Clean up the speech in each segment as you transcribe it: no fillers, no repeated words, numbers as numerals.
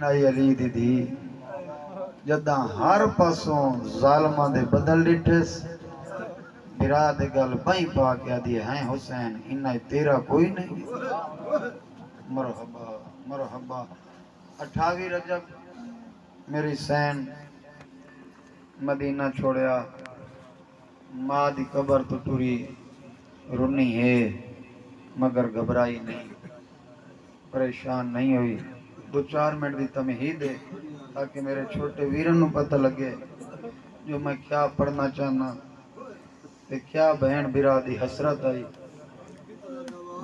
آئی علی دی دھی جداں ہر پاسوں ظالماں دے بدل ڈٹھس برا دے گل بائیں پا کے آدھی ہیں حسین انہیں تیرا کوئی نہیں مرحبا مرحبا 28 رجب میری سین مدینہ چھوڑیا ماں دی قبر تو ٹری رنی ہے مگر گھبرائی نہیں پریشان نہیں ہوئی 2-4 منٹ دی تمہید ہے تاکہ میرے چھوٹے ویرن نو پتہ لگے جو میں کیا پڑھنا چاہنا تے کیا بہن برا دی حسرت آئی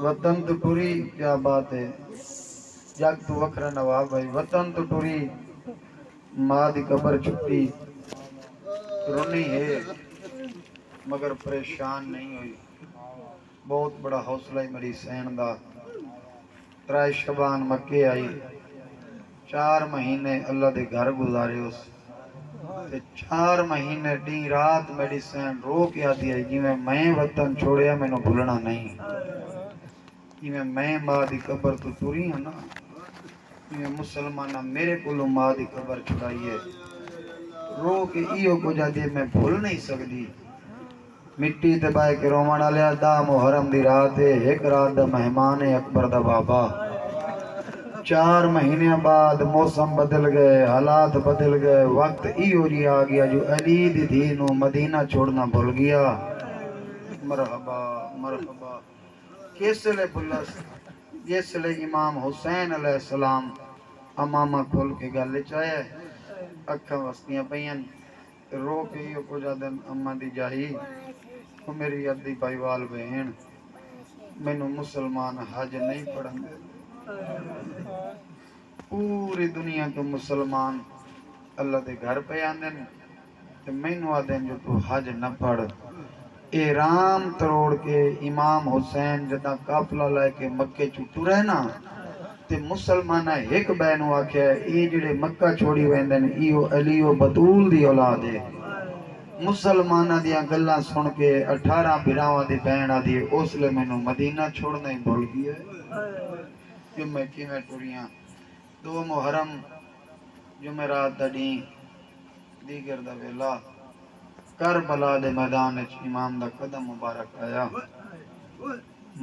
وطن تو ٹری کیا بات ہے جگ تو وکھرا نواب بھائی وطن تو ٹری ماں دی قبر چھٹی رونی ہے مگر پریشان نہیں ہوئی بہت بڑا حوصلہ ہے میری سین دا 3 شبان مکے آئی 4 مہینے اللہ دے گھر گزارے اس تے 4 مہینے ڈی رات میری سین رو کے آتی ہے جی میں وطن چھوڑیا میں نو بھولنا نہیں جی میں ماں دی قبر تو ٹری ہوں نا جی مسلمانہ میرے کولوں ماں دی قبر چھڑائیے رو کے ایو کو جا دے میں بھول نہیں سکتی مٹی تے بائے کے رومانہ لیا دا محرم دی رات ہے ایک رات دا مہمان اکبر دا بابا 4 مہینے بعد موسم بدل گئے حالات بدل گئے وقت ایو جی آ گیا جو علی دی دھی نو مدینہ چھوڑنا بھول گیا مرحبا مرحبا کس لئے بھلس جس لئے امام حسین علیہ السلام امامہ کھول کے گالے چاہے اکھا وستیاں پہین رو کے ہی کو جا دن اممہ دی جاہی وہ میری عدی بائیوال بہن میں نو مسلمان حج نہیں پڑھن دے پوری دنیا کے مسلمان اللہ دے گھر پہ آندن تو میں نو آدن جو تو حج نہ پڑھ ایرام تروڑ کے امام حسین جدا قافلہ لائے کے مکے چھوٹو رہنا تے مسلمانہ ایک بینو آکھیا ہے ای جڑے مکہ چھوڑی ویندن ایو علی و بطول دی اولاد ہے مسلمانہ دیا گلہ سن کے 18 بھراوہ دی بین آدھی ہے اس لئے میں نو مدینہ چھوڑنا ہی بھول گیا ہے جو میں کی میں ٹوریاں 2 محرم جمعرات دا ڈیں دیگر دا ویلا کربلا دے میدان اچ امام دا قدم مبارک آیا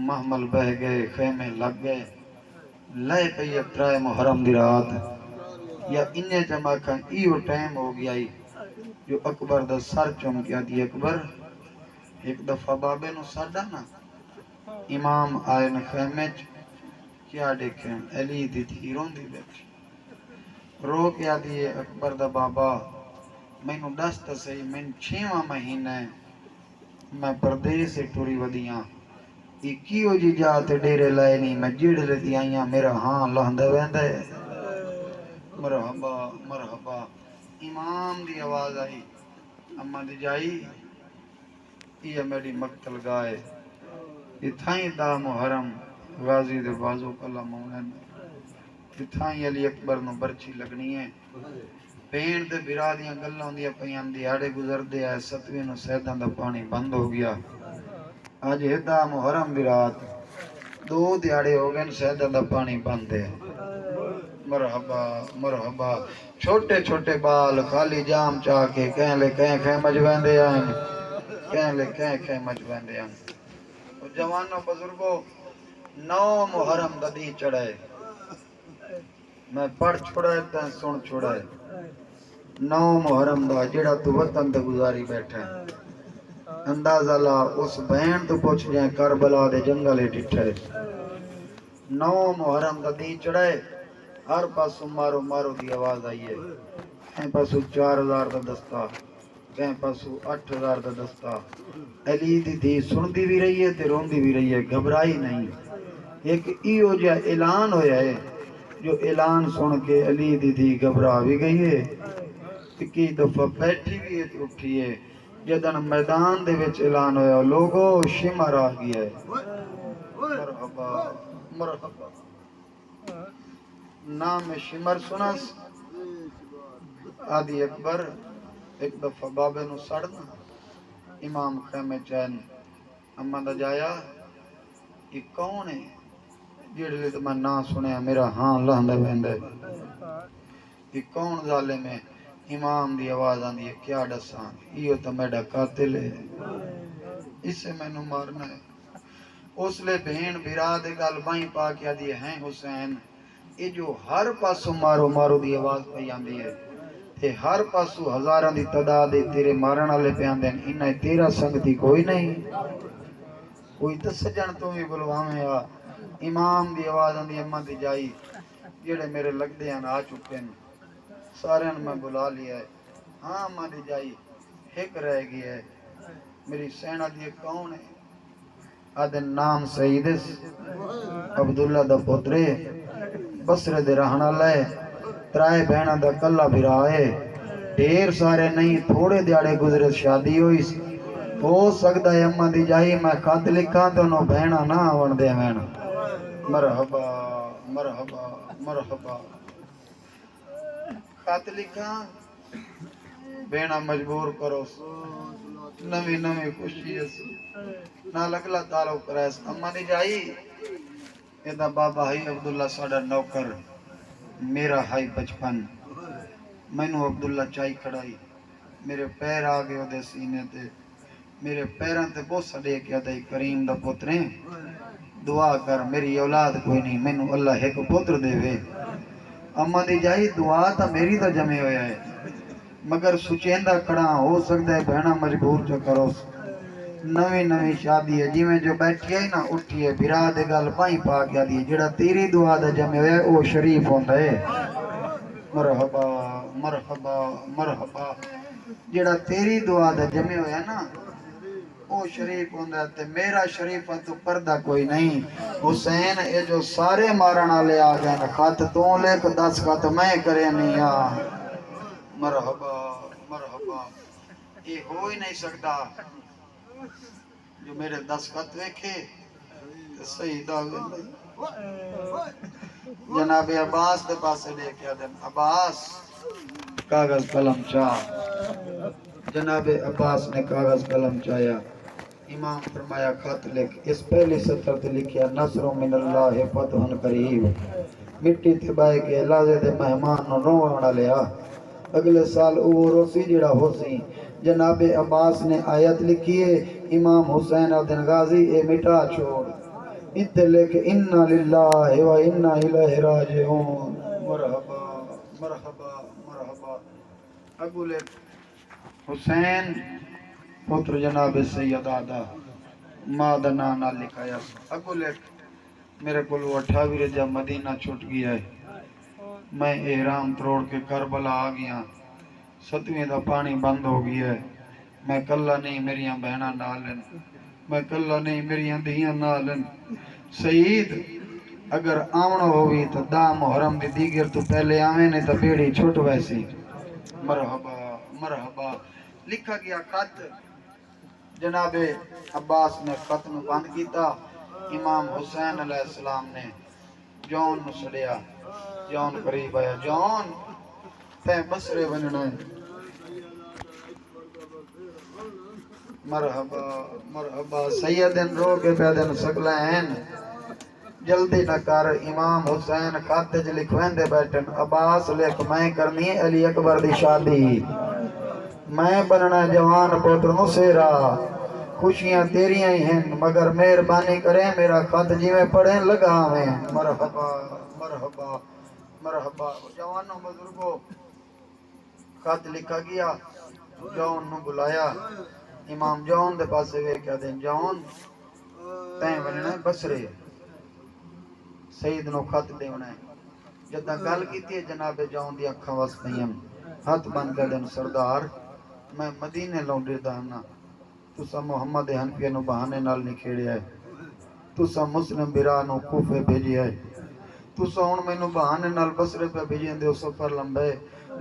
محمل بہ گئے خیمے لگ گئے لئے پہ یہ 3 محرم دی رات یا انہیں جمع کھا ایو ٹائم ہو گیا ہی جو اکبر دا سر چم کیا دی اکبر ایک دفعہ بابے نو ساڑھا نا امام آئے نا خیمے کیا دیکھیں علی دی دھیروں دی بیٹھ رو کیا دیئے اکبر دا بابا میں نو دست سے میں 6واں مہینہ میں پردے سے ٹوری ودیاں کیو جی جاتے ڈیرے لائے نہیں میں جیڑ لیتی آئیاں میرا ہاں لہندے ویندے مرحبا مرحبا امام دی آواز آئی اماں دی جائی یہ میری مقتل گائے اتھائیں دا محرم غازی دے بازو کلا مونن اتھائیں علی اکبر نو برچی لگنی ہے پین دے برادیاں گلوں دیا پیان دیاڑے گزر دے آئے 7ویں نو سیدان دا پانی بند ہو گیا آج ہدہ محرم دی رات 2 دیاڑے ہو گئے سیدان دا پانی بند ہے مرحبا مرحبا چھوٹے چھوٹے بال خالی جام چاہ کے کہیں لے کہیں خیمج ویندے آئیں کہیں لے کہیں خیمج ویندے آئیں جوانوں بزرگوں 9 محرم دا دی چڑھائے میں پڑھ چھوڑائے تاں سن چھوڑائے 9 محرم دا جڑا تو وطن تے گزاری بیٹھے اندازہ لا اس بہن تو پوچھ جائیں کربلا دے جنگلے ڈٹھے 9 محرم دا دی چڑھائے ہر پاسو مارو مارو دی آواز آئیے کہیں پاسو 4000 دا دستہ کہیں پاسو 8000 دا دستہ علی دی دی سن دی بھی رہی ہے تے رون دی بھی رہی ہے گھبرائی نہیں ایک ایو جا اعلان ہویا ہے جو اعلان سن کے علی دی دی گھبرا بھی گئی ہے کی دفعہ بیٹھی بھی ہے تو اٹھی ہے جدن میدان دے وچ اعلان ہویا لوگو شمر آ گیا ہے مرحبا مرحبا نام شمر سنس آدھی اکبر ایک دفعہ بابے نو سڑنا امام خیمے چین اممہ دا جایا یہ کون ہے جیڑے لئے تو میں نا سنے میرا ہاں لہندے ویندے کہ کون ظالم ہے امام دی آواز آندی ہے کیا دساں یہ تو میرا قاتل ہے اس سے میں نو مارنا ہے اس لے بہن برا دے گل بائیں پا کے دی ہیں حسین یہ جو ہر پاسوں مارو مارو دی آواز پہ آندی ہے تے ہر پاسوں ہزاراں دی تعداد تیرے مارن والے پہ آندے انہیں تیرا سنگتی کوئی نہیں کوئی تو سجن تو بھی بلواویں آ امام دی آواز آندی اماں دی جائی جڑے میرے لگدے ہیں آ چکے ہیں سارے میں بلا لیا ہے ہاں اماں دی جائی ایک رہ گئی ہے میری سینہ دی کون ہے آدھے نام سیدس عبداللہ دا پترے بسرے دے رہنا لائے ترائے بہنہ دا کلہ بھرائے ڈھیر سارے نہیں تھوڑے دیاڑے گزرے شادی ہوئی ہو سکتا ہے اماں دی جائی میں خط لکھاں تو نو بہنہ نہ آون دے وین مرحبا مرحبا مرحبا خط لکھاں بہنہ مجبور کرو نوی نوی خوشی نہ لگلا تعلق کریس اماں دی جائی یہ بابا ہی عبداللہ ساڑا نوکر میرا ہائی بچپن مینو عبداللہ چائی کھڑائی میرے پیر آگے دے سینے تے میرے پیران تے بہت سڑے کیا دائی کریم دا پتریں دعا کر میری اولاد کوئی نہیں مینو اللہ ایک پتر دے وے اماں دی جائی دعا تا میری دا جمع ہویا ہے مگر سچیندہ کھڑا ہو سکتا ہے بہنہ مجبور جو کرو نوی نوی شادی ہے جی میں جو بیٹھی ہے نا اٹھی ہے بھرا دے گل پائیں پا گیا دی جڑا تیری دعا دا جمع ہویا ہے او شریف ہوندہ ہے مرحبا مرحبا مرحبا جڑا تیری دعا دا جمع ہویا نا او شریف ہوندہ ہے تے میرا شریف تو پردہ کوئی نہیں حسین اے جو سارے مارنا لے آگئے نا خط تو لے کو 10 خط میں کرے نہیں مرحبا مرحبا یہ ہو ہی نہیں سکتا جو میرے 10 خط ویکھے صحیح داغ جناب عباس دے پاسے لے کے آدم عباس کاغذ قلم چاہ جناب عباس نے کاغذ قلم چاہیا امام فرمایا خط لکھ اس پہلی سطر تے لکھیا نصر من اللہ فتح قریب مٹی تبائے کے لازے دے مہمان نو روڑا لیا اگلے سال او روسی جڑا ہو سی جناب عباس نے آیت لکھی ہے امام حسین دن غازی اے مٹا چھوڑ اتنے لکھ انا للہ و انا الیہ راجعون مرحبا مرحبا مرحبا اگو لکھ حسین پتر جناب سید آدھا مادنا نہ لکھایا اگو لکھ میرے کو 28 رجا مدینہ چھوٹ گیا ہے میں احرام تروڑ کے کربلا آ گیا 7ویں دا پانی بند ہو گیا ہے میں کلہ نہیں میریاں بہنہ نالن میں کلہ نہیں میریاں دھیاں نالن سعید اگر آمن ہوگی تو دا محرم دی دیگر تو پہلے آمیں نہیں تو بیڑی چھوٹ ویسی مرحبا مرحبا لکھا گیا خط جناب عباس نے خط نو بند کیتا امام حسین علیہ السلام نے جون نو سڑیا جون قریب آیا جون تین بسرے بننا ہے مرحبا مرحبا سیدن رو کے پیدن سکلین جلدی نہ کر امام حسین خط چ لکھویں دے بیٹھن عباس لکھ میں کرنی ہے علی اکبر دی شادی میں بننا جوان پوتر نصیرہ خوشیاں تیریاں ہی ہیں مگر مہربانی کریں میرا خط جی میں پڑھیں لگا میں مرحبا مرحبا مرحبا جوانوں بزرگوں خط لکھا گیا جون نو بلایا امام جون دے پاسے وے کیا دیں جون تین بننا بسرے سید نو خط دیونا ہے جدہ گل کی تھی جناب جون دی اکھاں وس پہیم ہاتھ بن کے دن سردار میں مدینے لونڈے دانا تسا محمد حنفیہ نو بہانے نال نکھیڑے آئے تسا مسلم برا نو کوفے بھیجی آئے تسا ہون میں نو بہانے نال بسرے پہ بھیجیں دے سفر لمبے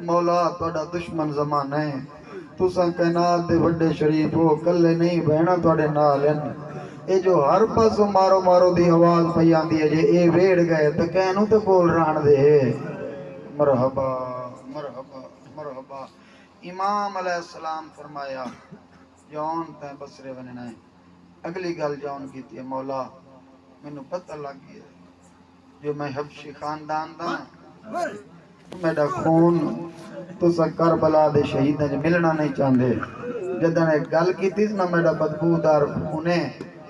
مولا توڑا دشمن زمان ہے تسا کائنات دے بڑے شریف ہو کلے نہیں بہنا توڑے نالن اے جو ہر پاس مارو مارو دی آواز پیان دی ہے جے اے ویڑ گئے تو کہنو تو بول رہن دے مرحبا مرحبا مرحبا امام علیہ السلام فرمایا جون تے بسرے بننا ہے اگلی گل جون کی تھی مولا میں نو پتہ لگ گیا جو میں حبشی خاندان دا میرا خون تسا کربلا دے شہیداں وچ ملنا نہیں چاہندے جداں نے گل کیتی نا میرا بدبودار خون ہے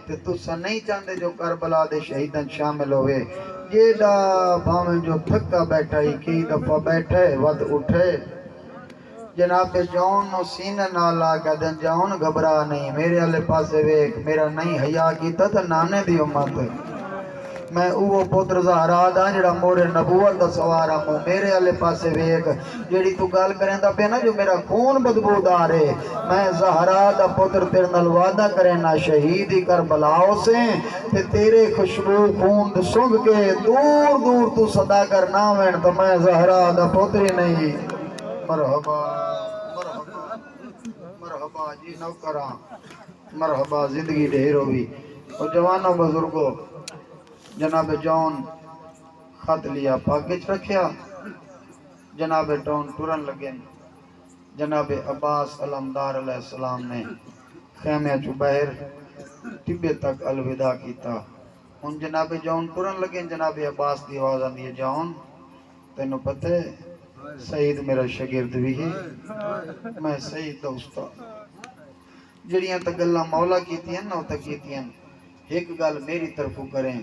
تے تسا نہیں چاہندے جو کربلا دے شہیداں شامل ہوئے جیڑا بھاویں جو تھکا بیٹھا ہی کئی دفعہ بیٹھے ود اٹھے جناب جون نو سینے نال آ کے دن جون گھبرا نہیں میرے والے پاسے ویکھ میرا نہیں حیا کیتا تے نانے دی امت میں اوہ پتر زہرا دا جڑا موڑے نبوت دا سوارا مو میرے والے پاسے ویکھ جیڑی تو گل کریندا پیا نا جو میرا خون بدبودار ہے میں زہرا دا پتر تیرے نال وعدہ کرینا شہید ہی کربلا سے تے تیرے خوشبو خون دے سنگ کے دور دور تو صدا کر نہ وین تو میں زہرا دا پتر ہی نہیں مرحبا مرحبا مرحبا جی نوکراں مرحبا زندگی ڈھیر ہوئی اور جوانوں بزرگوں جناب جون خط لیا پاکچ رکھیا جناب ٹون ٹرن لگے جناب عباس علمدار علیہ السلام نے خیمے چو باہر ٹبے تک الوداع کیتا ان جناب جون ٹرن لگے جناب عباس دی آواز آندی ہے جون تینوں پتہ ہے سعید میرا شاگرد بھی ہے میں سعید دا استاد جڑیاں تے گلاں مولا کیتیاں نا تے کیتیاں ایک گل میری طرفوں کریں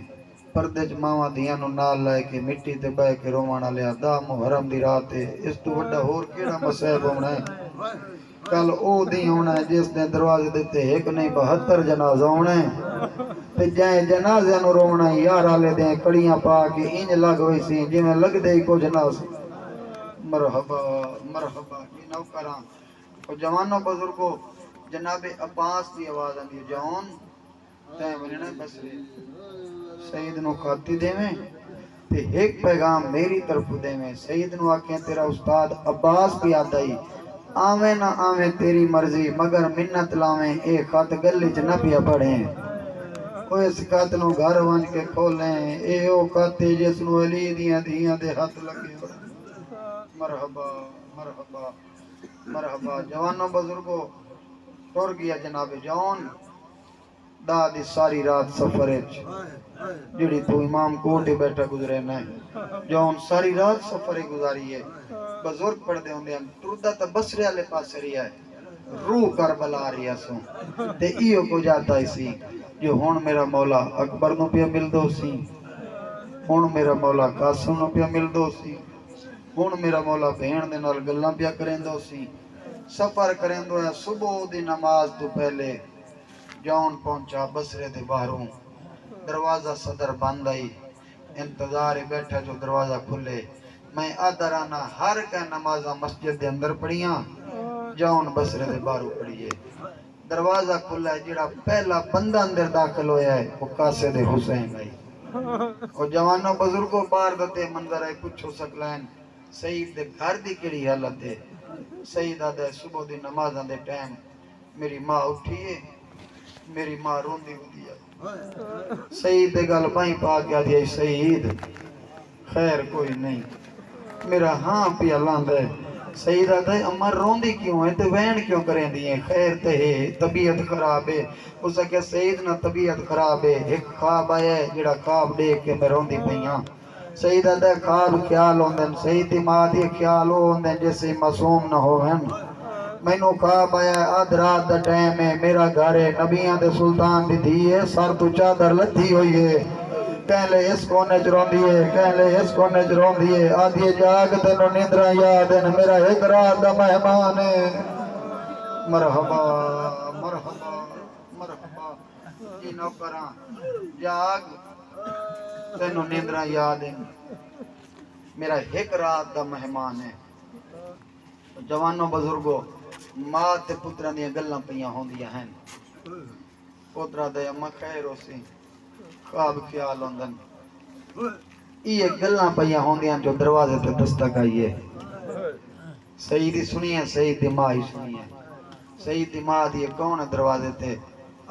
پردے چ ماواں دیاں نو نال لے کے مٹی تے بہ کے رووان والیا دا محرم دی رات ہے اس تو وڈا ہور کیڑا مصیب ہونا ہے کل او دی ہونا ہے جس نے دروازے دیتے ایک نہیں 72 جنازہ ہونا ہے تے جائیں جنازے نو رونا یار والے دے کڑیاں پا کے انج لگ ہوئی سی جویں لگ دے کو جنازہ مرحبا مرحبا کی نوکراں اور جوانوں بزرگوں جناب عباس کی آواز آندی ہے جون تے وننا بسرے سعید نو خاطی دیویں تے ایک پیغام میری طرف دیویں سعید نو آکھیں تیرا استاد عباس بھی آتا ہی آویں نہ آویں تیری مرضی مگر منت لاویں اے خط گلی چ نہ پیا پڑھیں او اس خط نو گھر ونج کے کھولیں اے او خط جس نو علی دیاں دھیاں دے ہاتھ لگے مرحبا مرحبا مرحبا جوانوں بزرگوں ٹر گیا جناب جون دادی ساری رات سفر جڑی تو امام کوٹ بیٹھا گزرے نہ جون ساری رات سفر گزاری ہے بزرگ پڑھ دے ہوندے ہیں ٹردا تے بصرے والے پاسے رہیا ہے روح کربلا رہیا سو تے ایو کو جاتا ہی سی جو ہن میرا مولا اکبر نو پیا مل دو سی ہن میرا مولا قاسم نو پیا مل دو سی ہن میرا مولا بہن دے نال گلاں پیا کریندو سی سفر کریندو ہے صبح دی نماز تو پہلے جون پہنچا بصرے دے باہروں دروازہ صدر بند آئی انتظار بیٹھا جو دروازہ کھلے میں آدھرانا ہر کا نمازہ مسجد دے اندر پڑھیاں جون بصرے دے باہروں پڑھیے دروازہ کھلا ہے جڑا پہلا بندہ اندر داخل ہویا ہے وہ قاصد حسین آئی اور جوانوں بزرگوں بار دتے منظر ہے کچھ ہو سکلائن سعید دے گھر دی کیڑی حالت ہے سعید آدھے صبح دی نمازاں دے ٹائم میری ماں اٹھیے میری ماں روندی ہو دیا سعید دے گل پائیں پا گیا دیا سعید خیر کوئی نہیں میرا ہاں پیا لاندہ ہے سعید آدھا ہے اماں روندی کیوں ہے تے وین کیوں کریں دیئے خیر تے ہے طبیعت خراب ہے اسا کہ سعید نہ طبیعت خراب ہے ایک خواب آیا ہے جڑا خواب دیکھ کے میں روندی پہیاں سعید آدھا ہے خواب خیال ہوندن سعید دی ماں دی خیال ہوندن جیسے معصوم نہ ہوئن میں نو خواب آیا ہے آدھ رات دا ٹائم ہے میرا گھر ہے نبیان دے سلطان دی دھی ہے سر تو چادر لتھی ہوئی ہے کہیں لے اس کونے چرون دیئے کہیں لے اس کونے چرون دیئے آدھیے جاگ تینو نیندرہ یاد ہے میرا ایک رات دا مہمان ہے مرحبا مرحبا مرحبا جی نوکراں جاگ تینو نیندرہ یاد ہے میرا ایک رات دا مہمان ہے جوانوں بزرگوں ماں تے پترہ دیا گلاں پہیاں ہوں دیا ہیں پترہ دے اما خیر ہو سی خواب خیال ہوندن یہ گلاں پہیاں ہوں دیا جو دروازے تے دستک آئیے سعیدی سنیے سعید دی ماں ہی سنیے سعید دی ماں دیئے کون ہے دروازے تے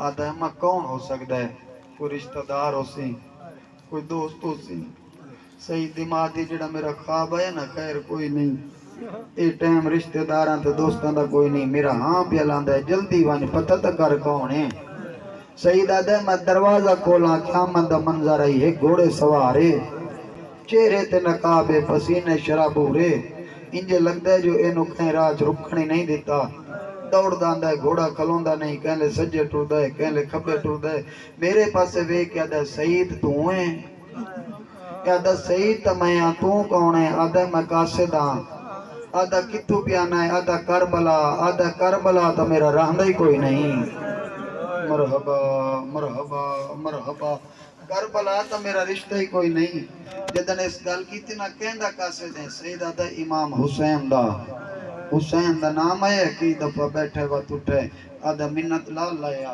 آدھا اما کون ہو سکتا ہے کوئی رشتہ دار ہو سی کوئی دوست ہو سی سعید دی ماں دی جڑا میرا خواب ہے نا خیر کوئی نہیں اے ٹائم رشتہ داراں تے دوستاں دا کوئی نہیں میرا ہاں پیا لاندا ہے جلدی ون پتہ تے کر کون ہے سعید آدھا میں دروازہ کھولاں قیامت دا منظر آئی ہے گھوڑے سوارے چہرے تے نقاب پسینے شرابورے انجے لگتا ہے جو اینو کہیں راج رکھنی نہیں دیتا دوڑ داندا ہے گھوڑا کھلوندا نہیں کہلے سجے ٹردا ہے کہلے کھبے ٹردا ہے میرے پاسے وے کہ آدھا سعید تو ہیں آدھا سعید تا میں تو کون ہے آدھا میں قاصد ہاں آدھا کتھو پیانا ہے آدھا کربلا تا میرا رہندا ہی کوئی نہیں مرحبا مرحبا مرحبا کربلا تا میرا رشتہ ہی کوئی نہیں جدن اس گل کی تھی نہ کہندہ قاصد ہیں سید آدھا امام حسین دا نام ہے کی دفعہ بیٹھے وقت اٹھے آدھا منت لال لایا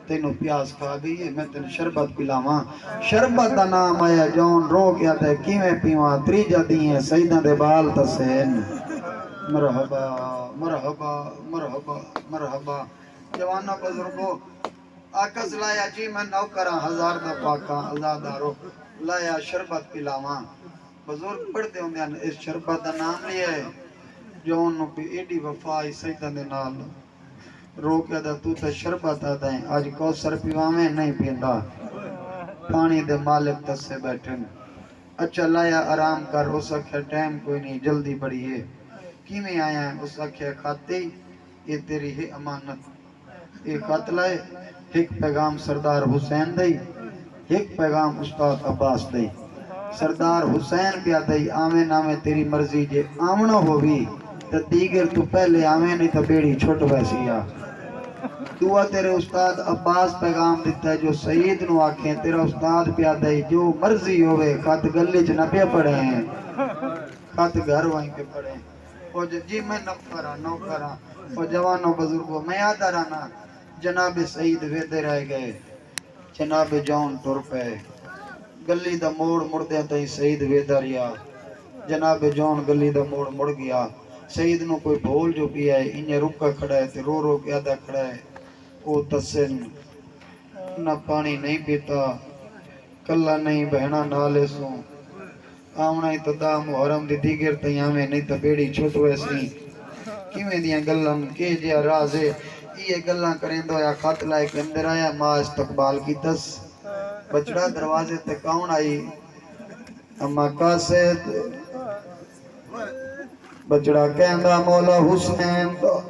تینو پیاس کھا گئی ہے میں تین شربت پلاواں شربت دا نام ہے جون رو گیا دے کیویں پیواں تریجا دیئے سیدہ دے بال تسین مرحبا مرحبا مرحبا مرحبا جوانا بزرگو آکس لایا جی میں نوکراں ہزار دا پاکاں ازادارو لایا شربت پلاواں بزرگ پڑھتے ہوں گے اس شربت دا نام لیا ہے جو انہوں پہ ایڈی وفائی سیدہ دے نال رو کے دا تو تا شربت آدھا ہے آج کوثر پیوامیں نہیں پیندا پانی دے مالک تسے بیٹھن اچھا لایا آرام کر اس اکھے ٹائم کوئی نہیں جلدی بڑی ہے کی میں آیا ہے اس اکھے خاتے یہ تیری ہے امانت ایک خط لائے ایک پیغام سردار حسین دئی ایک پیغام استاد عباس دئی سردار حسین پیا دئی آمین آمین تیری مرضی جے آمنہ ہوگی تو دیگر تو پہلے آمین نہیں تو بیڑی چھوٹ ویسی آ دعا تیرے استاد عباس پیغام دیتا ہے جو سید نو آکھیں تیرا استاد پیا دئی جو مرضی ہوئے خط گلچ نہ پیا پڑے ہیں خط گھر وہیں کے پڑے ہیں اور جی میں نوکراں اور جوانوں بزرگوں میں یاد آرانا جناب سعید ویدے رہ گئے جناب جون ٹر پہ گلی دا موڑ مردے تئی سعید ویدہ ریا جناب جون گلی دا موڑ مڑ گیا سعید نو کوئی بھول جو پیا ہے انہیں رکا کھڑا ہے تے رو کے آدھا کھڑا ہے او تسن نہ پانی نہیں پیتا کلا نہیں بہنا نالے سوں آمنا ہی تدا محرم دی دیگر تیاں میں نہیں تا بیڑی چھوٹ ویسی کیویں دیاں گلن کے جیا رازے یہ گلن کریں دو یا خط لائے کے اندر آیا ماں استقبال کی تس بچڑا دروازے تے کون آئی اما قاصد بچڑا کہندا مولا حسین تو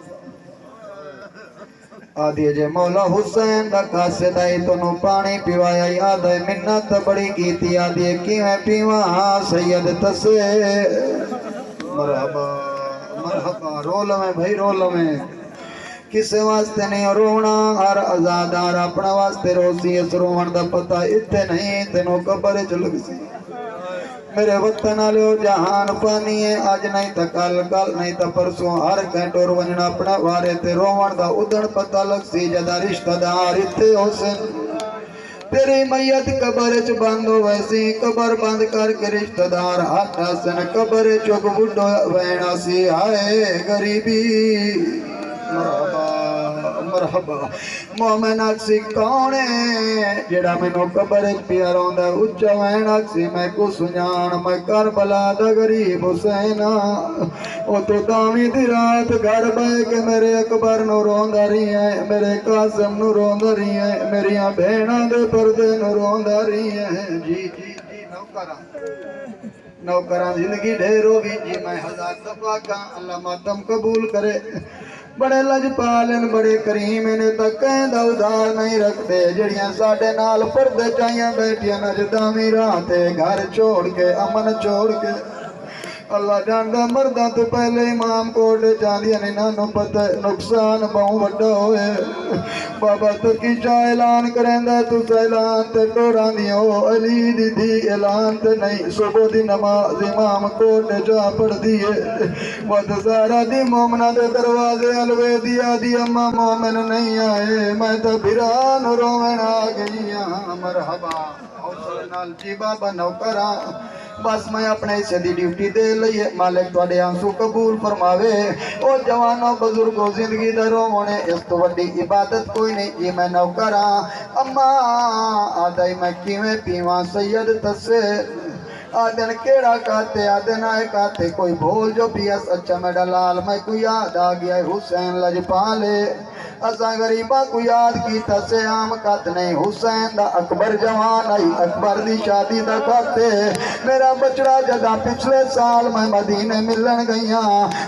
آدھے جے مولا حسین دا قاصد آئی تو نو پانی پیوایا یاد ہے منت بڑی کیتی آدھے کیویں پیواں سید تسے مرحبا مرحبا رول میں بھائی رول میں کسے واسطے نہیں رونا ہر ازادار اپنا واسطے روسی اس روان دا پتہ اتنے نہیں تینوں قبر چلگ سی میرے وطن آلیو جہان پانی ہے آج نہیں تا کل کل نہیں تا پرسوں ہر کینٹور ونجنا اپنا وارے تے روان دا ادھن پتہ لگ سی جدا رشتہ دار اتنے حسن تیری میت قبر چ بند ہو ویسی قبر بند کر کے رشتہ دار ہاتھا سن قبر چک بڑھو وینا سی آئے غریبی مرحبا مرحبا مومن اکسی کونے جڑا میں نو قبر پیا روندا اچا وین اکسی میں کو سنجان میں کربلا دا غریب حسینا او تو دامی دی رات گھر بے کے میرے اکبر نو روندا رہی ہے میرے قاسم نو روندا رہی ہے میریاں بہناں دے پردے نو روندا رہی ہے جی نوکراں زندگی ڈھیرو بھی جی میں ہزار دفعہ کا اللہ ماتم قبول کرے بڑے لجپالن بڑے کریم نے تک کہندہ ادھار نہیں رکھتے جڑیاں ساڑھے نال پردے چاہیاں بیٹھیاں نجدامی راتے گھر چھوڑ کے امن چھوڑ کے اللہ جاندہ مردہ تو پہلے امام کوٹے چاندیا نینانو پتہ نقصان بہوں بڑا ہوئے بابا تو کی چاہ اعلان کریں دے تو اعلان تے ٹوران دیو علی دی دی اعلان تے نہیں صبح دی نماز امام کوٹے چاہ پڑھ دیئے وقت سارا دی مومنہ دے دروازے الوے دیا دی اما مومن نہیں آئے میں تو بھران رومن آگئی مرحبا حوصل نال جی بابا نوکران بس میں اپنے اسے دی ڈیوٹی دے لئیے مالک توڑے آنسو قبول فرماوے او جوانوں بزرگوں زندگی دروں ہونے اس تو وڈی عبادت کوئی نہیں جی میں نوکراں اما آدھائی میں کیویں پیواں سید تسے آدن کیڑا کاتے آدن آئے کاتے کوئی بھول جو پیس اچھا میڈا لال میں کو یاد آگیا ہے حسین لجپالے اساں غریبہ کو یاد کیتا سے عام کات نہیں حسین دا اکبر جوان آئی اکبر دی شادی دا کاتے میرا بچڑا جدا پچھلے سال میں مدینے ملن گئیاں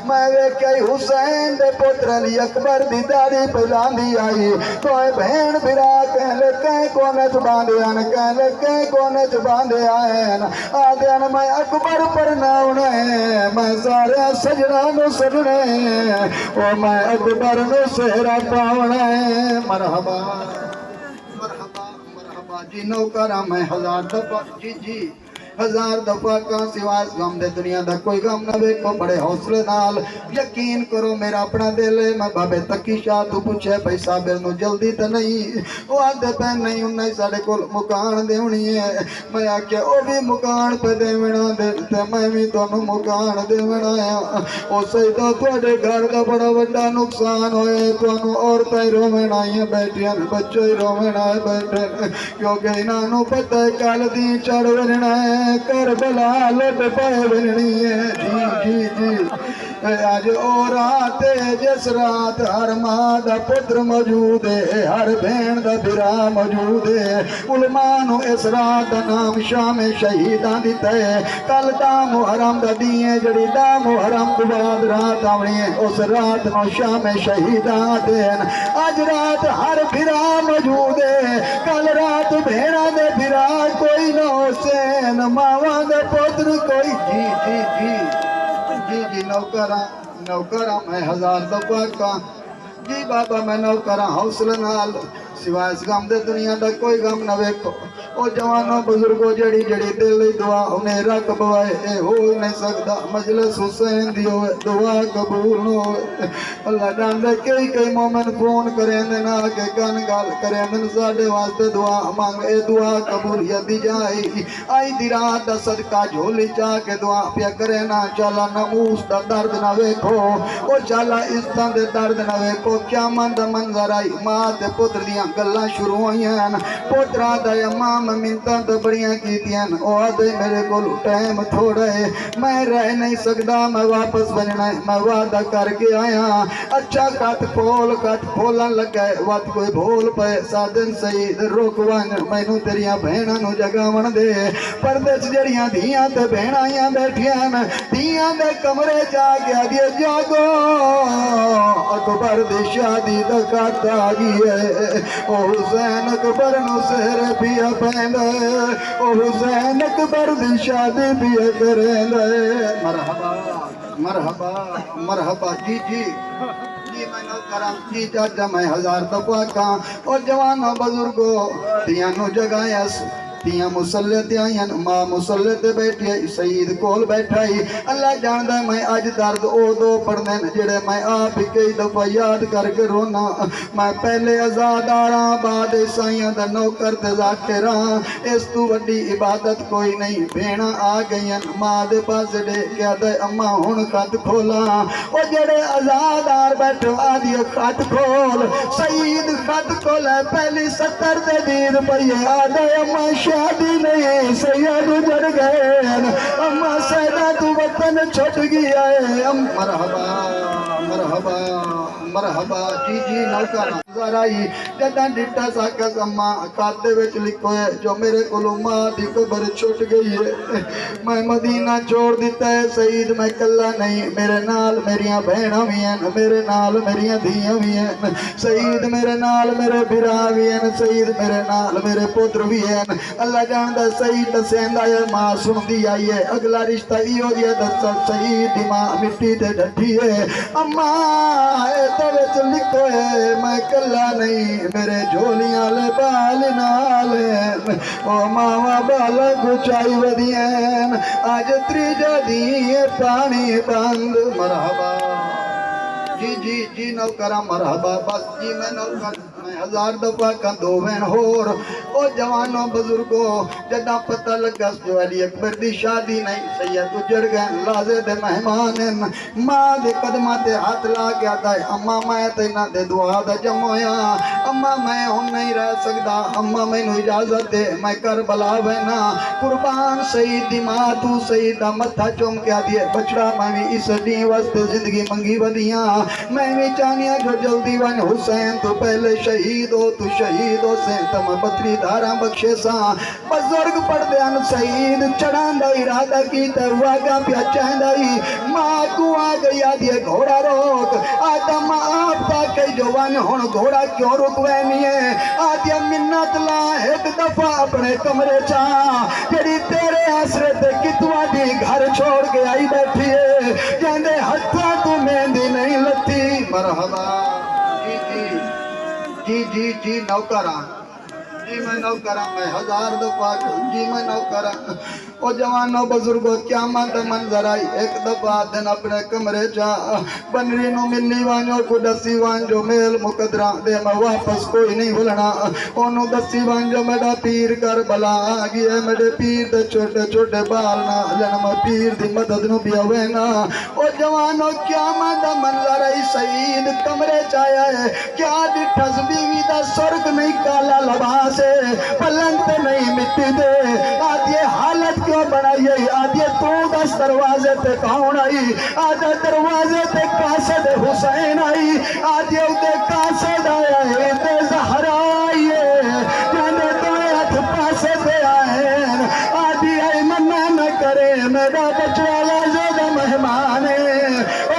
میں ویکھے حسین دے پتر علی اکبر دی داڑھی پہلان دی آئی کوئی بہن بھرا کہلے کہیں کونے چباندے آن کہلے کہیں کونے چباندے آئین آدھین میں اکبر پر ناؤنے میں سارے سجنانو سجنے اور میں اکبر نو سہرہ پاؤنے مرحبا مرحبا مرحبا جی نوکرہ میں ہزار دفعہ جی ہزار دفعہ کا سوائے غم دے دنیا دا کوئی غم نہ ویکھو بڑے حوصلے نال یقین کرو میرا اپنا دل ہے میں بابے تکی شاہ تو پوچھے بھائی صابر نو جلدی تے نہیں وہ آدھے پہ نہیں انہیں ساڑھے کول مکان دے ہونی ہے میں آکھیا او بھی مکان پہ دے وینا دے تے میں بھی تونوں مکان دے وینا ہے او سیدہ تواڈے گھر دا بڑا وڈا نقصان ہوئے تونوں عورتیں رووینا ہی بیٹھیاں بچے ہی رووینا ہے بیٹھے کیونکہ انہاں نوں پتہ ہے کل دی چڑھ وینا ہے کربلا لٹ پائے بننی ہے جی آج او رات جس رات ہر ماں دا پتر موجود ہے ہر بہن دا بھرا موجود ہے علماء نو اس رات دا نام شام شہیداں دیتا ہے کل دا محرم دا دیئے جڑی دا محرم تو بعد رات آونی ہے اس رات نو شام شہیداں دین آج رات ہر بھرا موجود ہے کل رات بہنا دے بھرا کوئی نہ حسین ماواں دے پتر کوئی جی نوکرہ میں ہزار دفعہ کا جی بابا میں نوکرہ حوصلہ نال سوائے اس غم دے دنیا دا کوئی غم نہ ویکھو او جوانوں بزرگوں جڑی دل دی دعا انہیں رکھ بوائے اے ہو نہیں سکتا مجلس حسین دی ہوئے دعا قبول نہ ہوئے اللہ جاندے کئی مومن فون کریں دے نا کہ گن گال کریں دے ساڑے واسطے دعا مانگ اے دعا قبولیت دی جائے آئی دی رات دا صدقہ جھولی چاہ کے دعا پیا کرے نا چالا ناموس دا درد نہ ویکھو او چالا عزتاں دے درد نہ ویکھو کیا من دا منظر آئی ماں تے پتر دیاں گلاں شروع ہوئیاں پوترا دا امام منتاں تو بڑیاں کیتیاں او آدھے میرے کو ٹائم تھوڑا ہے میں رہ نہیں سکتا میں واپس بننا ہے میں وعدہ کر کے آیا اچھا کٹ کھولن لگا ہے وقت کوئی بھول پے سادن سید روکوان میں نو تیریاں بہناں نو جگاون دے پردے جڑیاں دھیاں تے بہنائیاں بیٹھیاں دھیاں دے کمرے جا گیا دیے جاگو اکبر دی شادی دا کٹ آ گئی ہے او حسین اکبر نو سہر پیا پہن او حسین اکبر دی شادی پیا کریں مرحبا مرحبا مرحبا جی میں نوکرم جی چاچا میں ہزار دفعہ کہاں اور جوانوں بزرگوں دیاں نو جگایس تیاں مسلح تے آئیں ماں مسلح تے بیٹھی ہے سید کول بیٹھا ہی اللہ جاندہ میں آج درد او دو پڑھنے جڑے میں آپ ہی کئی دفعہ یاد کر کے رونا میں پہلے ازاداراں بعد عیسائیاں دا نوکر تے ذاکراں اس تو وڈی عبادت کوئی نہیں بھینا آ گئیں ماں دے پاس دے کیا دے اماں ہن خط کھولا او جڑے ازادار بیٹھو آدھی خط کھول سید خط کھولا پہلی 70 دے دید پڑھئے آدھے اماں شادی نہیں سید جڑ گئے اماں سیدہ تو وطن چھٹ گیا ہے مرحبا مرحبا جی نوکر ذرائی جدہ ڈٹا ساکس اماں کاتے وچ لکھو ہے جو میرے کلو ماں دی قبر چھٹ گئی ہے میں مدینہ چھوڑ دیتا ہے سید میں کلا نہیں میرے نال میریاں بہناں بھی ہیں میرے نال میریاں دھیاں بھی ہیں سید میرے نال میرے بھرا بھی ہیں سید میرے نال میرے پتر بھی ہیں اللہ جاندہ سید دسیندہ ہے ماں سن دی آئی ہے اگلا رشتہ ہی ہو دیا دستا سید دی ماں مٹی تے ڈٹھی ہے اماں ایتا وچ لکھو ہے میں کلا نہیں میرے جھولیاں لے بال نالے او ماں بالا گچائی ودیاں آج تریجہ دیئے پانی بند مرحبا جی نوکرہ مرحبا بس جی میں نوکر میں 1000 دفعہ کندو وین ہور او جوانوں بزرگوں جدا پتہ لگا جو علی اکبر دی شادی نہیں سید اجڑ گئے لازے دے مہمان ماں دے قدمہ تے ہاتھ لا گیا دے اماں میں تے نہ دے دعا دا جمویا اماں میں ہن نہیں رہ سکدا اماں میں نو اجازت دے میں کربلا وینا قربان سید دی ماں تو سید دا متھا چوم کے دیے بچڑا میں بھی اس دین واسطے زندگی منگی ودیاں میں بھی چانیا جو جلدی ون حسین تو پہلے شہید ہو تو شہید ہو سے تم بطری دھارا بخشے سا بزرگ پڑھ دیان سعید چڑھان دا ارادہ کی تروا کا پیا چاہن دائی ماں کو آ گئی آدھے گھوڑا روک آدھا ماں آپ تا کئی جو ون ہون گھوڑا کیوں رکوینی ہے آدھے منت لا ایک دفعہ اپنے کمرے چاہ جڑی تیرے حسرت کتوا دی گھر چھوڑ کے آئی بیٹھی ہے جاندے ہتھا تو مہندی نہیں لتی مرحبا جی نوکران جی میں نوکران میں 1000 دفعہ جی میں نوکران او جوانوں بزرگوں قیامت منظر آئی ایک دفعہ دن اپنے کمرے جا بنری نو ملی وانجو کو دسی وانجو میل مقدرہ دے میں واپس کوئی نہیں بھولنا انہوں دسی وانجو میڈا پیر کربلا آگی ہے میڈے پیر دے چھوٹے چھوٹے بالنا لنم پیر دی مدد نو بھی ہوئینا او جوانوں قیامت منظر آئی سعید کمرے چایا ہے کیا ڈٹھس بیوی دا سرگ نہیں کالا لباس ہے پلنگ تے نہیں مٹی دے آدھے حالت کیوں بنائی آدھے تو دس دروازے تے کون آئی آدھے دروازے تے قاصد حسین آئی آدھے ادھے قاصد آیا ہے تے زہرا آئی ہے جانے دو ہاتھ پاسے تے آئے آدھی آئی منہ نہ کرے میرا بچوالا زیادہ مہمان ہے